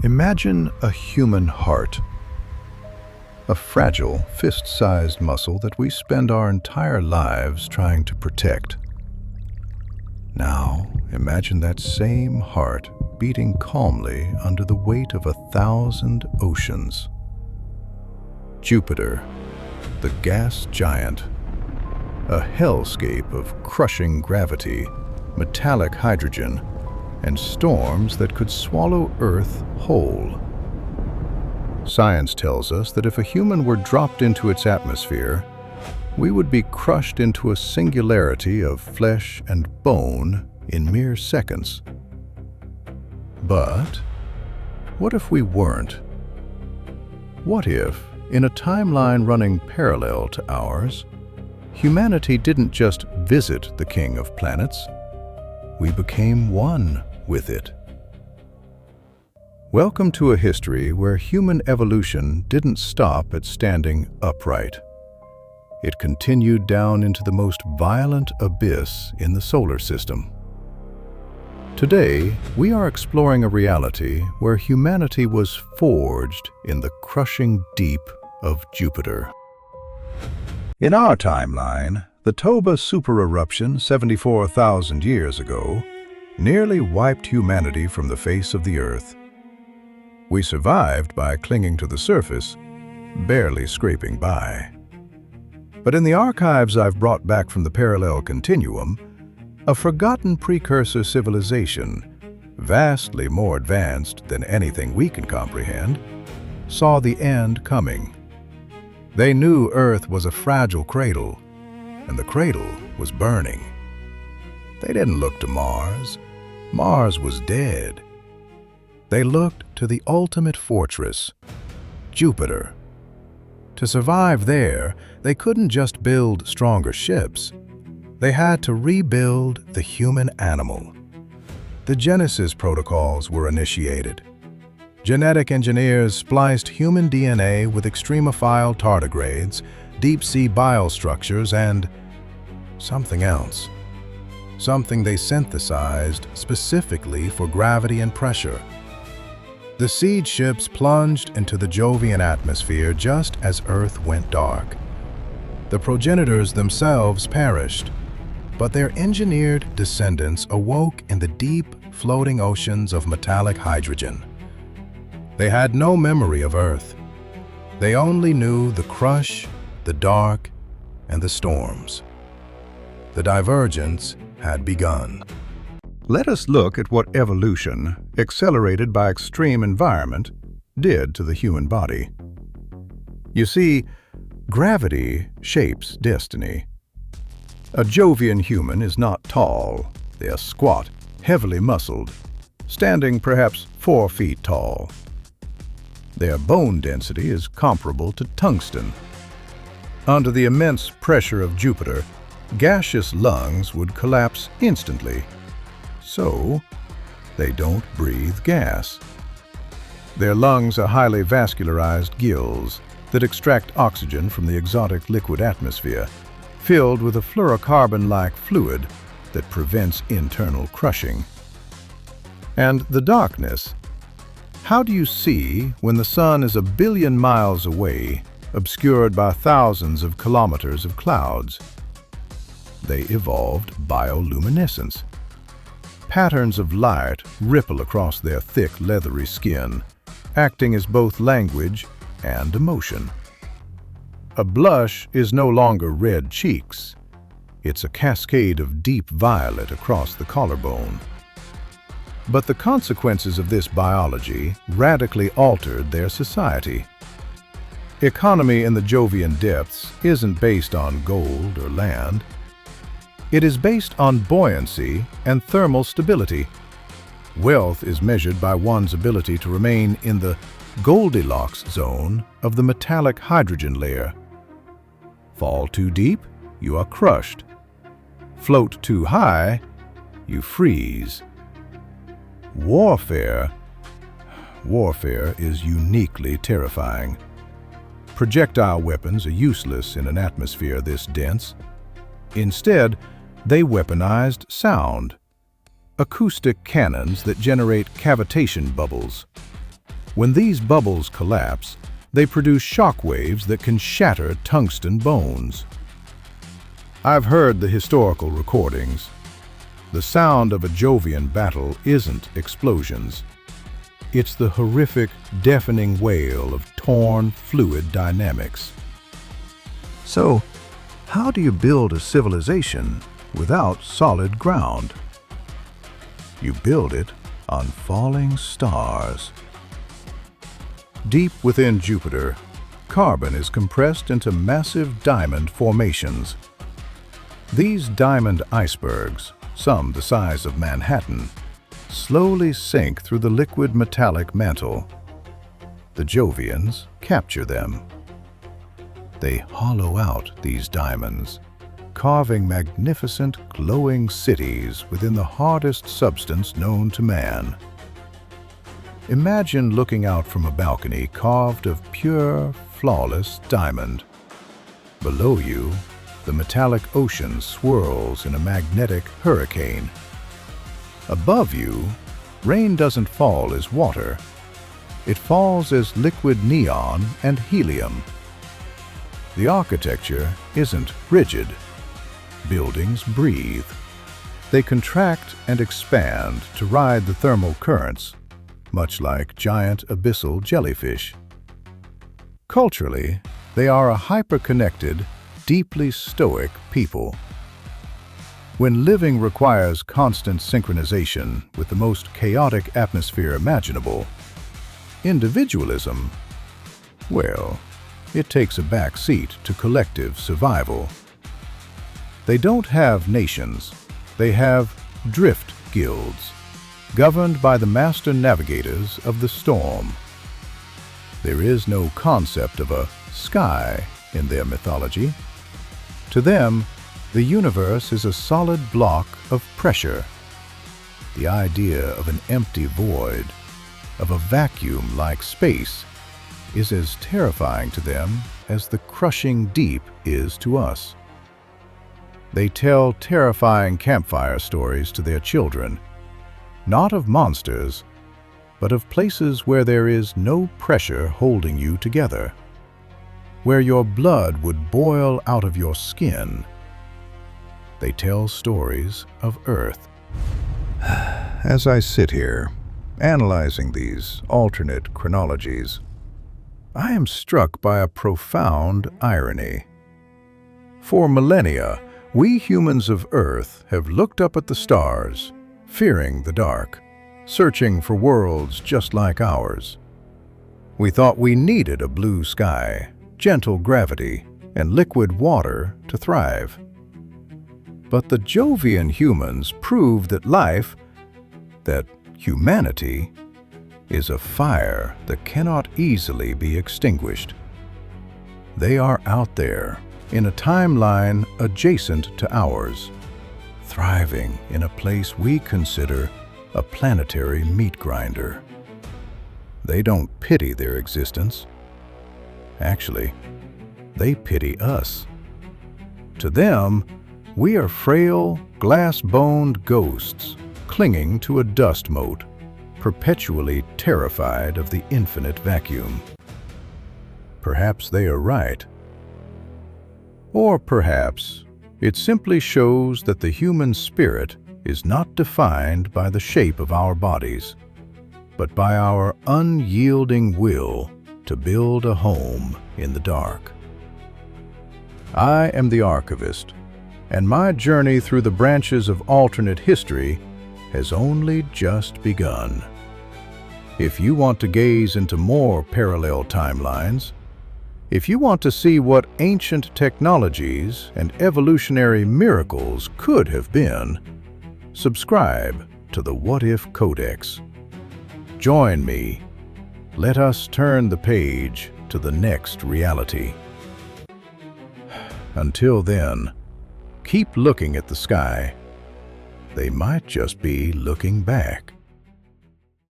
Imagine a human heart, a fragile, fist-sized muscle that we spend our entire lives trying to protect. Now, imagine that same heart beating calmly under the weight of 1,000 oceans. Jupiter, the gas giant, a hellscape of crushing gravity, metallic hydrogen, and storms that could swallow Earth whole. Science tells us that if a human were dropped into its atmosphere, we would be crushed into a singularity of flesh and bone in mere seconds. But what if we weren't? What if, in a timeline running parallel to ours, humanity didn't just visit the King of Planets, we became one with it? Welcome to a history where human evolution didn't stop at standing upright. It continued down into the most violent abyss in the solar system. Today, we are exploring a reality where humanity was forged in the crushing deep of Jupiter. In our timeline, the Toba supereruption 74,000 years ago nearly wiped humanity from the face of the Earth. We survived by clinging to the surface, barely scraping by. But in the archives I've brought back from the parallel continuum, a forgotten precursor civilization, vastly more advanced than anything we can comprehend, saw the end coming. They knew Earth was a fragile cradle, and the cradle was burning. They didn't look to Mars. Mars was dead. They looked to the ultimate fortress, Jupiter. To survive there, they couldn't just build stronger ships. They had to rebuild the human animal. The Genesis protocols were initiated. Genetic engineers spliced human DNA with extremophile tardigrades, deep-sea biostructures, and something else. Something they synthesized specifically for gravity and pressure. The seed ships plunged into the Jovian atmosphere just as Earth went dark. The progenitors themselves perished, but their engineered descendants awoke in the deep, floating oceans of metallic hydrogen. They had no memory of Earth. They only knew the crush, the dark, and the storms. The divergence had begun. Let us look at what evolution, accelerated by extreme environment, did to the human body. You see, gravity shapes destiny. A Jovian human is not tall. They are squat, heavily muscled, standing perhaps 4 feet tall. Their bone density is comparable to tungsten. Under the immense pressure of Jupiter, gaseous lungs would collapse instantly. So, they don't breathe gas. Their lungs are highly vascularized gills that extract oxygen from the exotic liquid atmosphere, filled with a fluorocarbon-like fluid that prevents internal crushing. And the darkness. How do you see when the sun is 1 billion miles away, obscured by thousands of kilometers of clouds? They evolved bioluminescence. Patterns of light ripple across their thick, leathery skin, acting as both language and emotion. A blush is no longer red cheeks. It's a cascade of deep violet across the collarbone. But the consequences of this biology radically altered their society. Economy in the Jovian depths isn't based on gold or land. It is based on buoyancy and thermal stability. Wealth is measured by one's ability to remain in the Goldilocks zone of the metallic hydrogen layer. Fall too deep, you are crushed. Float too high, you freeze. Warfare is uniquely terrifying. Projectile weapons are useless in an atmosphere this dense. Instead, they weaponized sound. Acoustic cannons that generate cavitation bubbles. When these bubbles collapse, they produce shock waves that can shatter tungsten bones. I've heard the historical recordings. The sound of a Jovian battle isn't explosions. It's the horrific, deafening wail of torn, fluid dynamics. So, how do you build a civilization without solid ground? You build it on falling stars. Deep within Jupiter, carbon is compressed into massive diamond formations. These diamond icebergs, some the size of Manhattan, slowly sink through the liquid metallic mantle. The Jovians capture them. They hollow out these diamonds, carving magnificent, glowing cities within the hardest substance known to man. Imagine looking out from a balcony carved of pure, flawless diamond. Below you, the metallic ocean swirls in a magnetic hurricane. Above you, rain doesn't fall as water. It falls as liquid neon and helium. The architecture isn't rigid. Buildings breathe. They contract and expand to ride the thermal currents, much like giant abyssal jellyfish. Culturally, they are a hyper-connected, deeply stoic people. When living requires constant synchronization with the most chaotic atmosphere imaginable, individualism, well, it takes a back seat to collective survival. They don't have nations, they have drift guilds, governed by the master navigators of the storm. There is no concept of a sky in their mythology. To them, the universe is a solid block of pressure. The idea of an empty void, of a vacuum like space, is as terrifying to them as the crushing deep is to us. They tell terrifying campfire stories to their children, not of monsters, but of places where there is no pressure holding you together, where your blood would boil out of your skin. They tell stories of Earth. As I sit here, analyzing these alternate chronologies, I am struck by a profound irony. For millennia, we humans of Earth have looked up at the stars, fearing the dark, searching for worlds just like ours. We thought we needed a blue sky, gentle gravity, and liquid water to thrive. But the Jovian humans prove that life, that humanity, is a fire that cannot easily be extinguished. They are out there, in a timeline adjacent to ours, thriving in a place we consider a planetary meat grinder. They don't pity their existence. Actually, they pity us. To them, we are frail, glass-boned ghosts clinging to a dust mote, perpetually terrified of the infinite vacuum. Perhaps they are right. Or perhaps it simply shows that the human spirit is not defined by the shape of our bodies, but by our unyielding will to build a home in the dark. I am the archivist, and my journey through the branches of alternate history has only just begun. If you want to gaze into more parallel timelines, if you want to see what ancient technologies and evolutionary miracles could have been, subscribe to the What If Codex. Join me. Let us turn the page to the next reality. Until then, keep looking at the sky. They might just be looking back.